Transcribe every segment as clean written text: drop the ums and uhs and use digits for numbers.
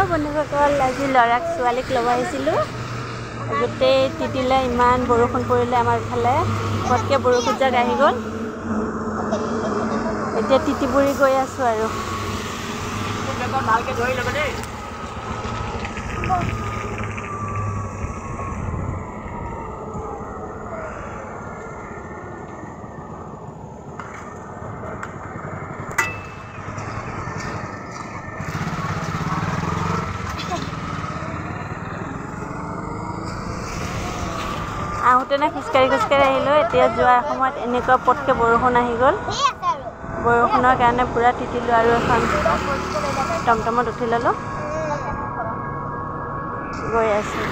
Hello' বন্ধুসকল, আজি ল'ৰাক ছোৱালীক ল'ব আহিছিলোঁ। গোটেই তিতিলে, ইমান বৰষুণ পৰিলে আমাৰ ইফালে। পটকৈ বৰষুণ জাক আহি গ'ল। এতিয়া তিতিবুৰি গৈ আছোঁ আৰু ভালকৈ ধৰি ল'ব দেই। আহোঁতেনে খোজকাঢ়ি আহিলোঁ। এতিয়া যোৱাৰ সময়ত এনেকুৱা পটকৈ বৰষুণ আহি গ'ল। বৰষুণৰ কাৰণে পূৰা তিতিলোঁ আৰু এখন টমটমত উঠি ল'লোঁ, গৈ আছোঁ।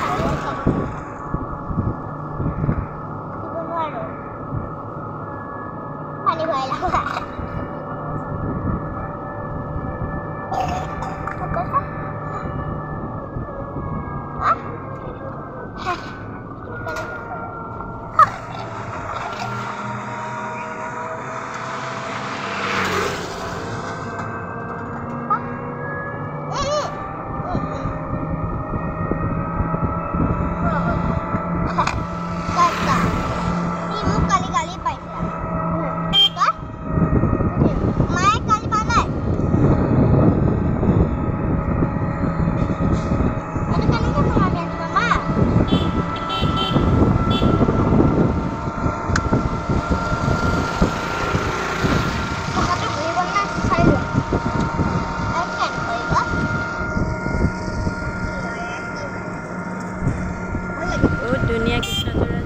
दुनिया कितना जोड़ा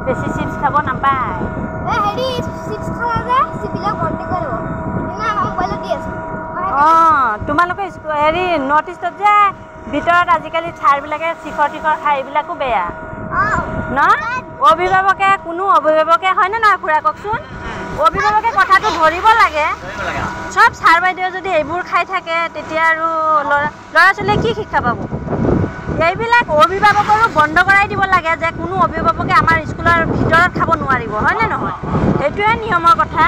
বেছি চিপছ খাব নাপায়। তোমালোকে হেৰি নৰ্থ ইষ্টত যে ভিতৰত আজিকালি ছাৰবিলাকে চিখৰ টিখৰ খাই, এইবিলাকো বেয়া ন? অভিভাৱকে, কোনো অভিভাৱকে হয়নে নহয় খুৰা কওকচোন? অভিভাৱকে কথাটো ধৰিব লাগে। চব ছাৰ বাইদেৱে যদি এইবোৰ খাই থাকে, তেতিয়া আৰু ল'ৰা ছোৱালীয়ে কি শিক্ষা পাব? এইবিলাক অভিভাৱকৰো বন্ধ কৰাই দিব লাগে, যে কোনো অভিভাৱকে আমাৰ স্কুলৰ ভিতৰত খাব নোৱাৰিব, হয়নে নহয়? সেইটোৱে নিয়মৰ কথা।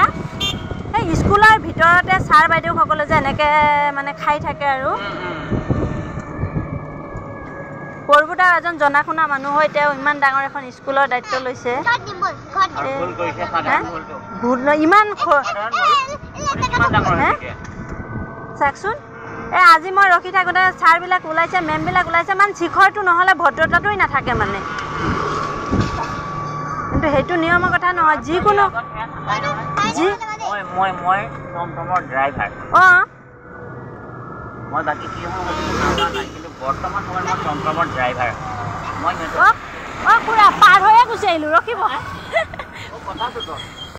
সেই স্কুলৰ ভিতৰতে ছাৰ বাইদেউসকলে যে এনেকৈ মানে খাই থাকে আৰু। বৰবুতা এজন জনা শুনা মানুহ হয়, তেওঁ ইমান ডাঙৰ এখন স্কুলৰ দায়িত্ব লৈছে। ইমান চাওকচোন, আজি মই ৰখি থাকোঁতে ছাৰবিলাক ওলাইছে, মেমবিলাক ওলাইছে, মানে শিখৰটো নহ'লে ভদ্ৰতাটোই নাথাকে মানে। কিন্তু সেইটো নিয়মৰ কথা নহয়। যিকোনো মই বাকী কি হয় নাই, কিন্তু বৰ্তমান সময়ত মই টমটমৰ ড্ৰাইভাৰ। খুৰা পাৰ হৈয়ে গুচি আহিলোঁ, ৰখিব। কথাটো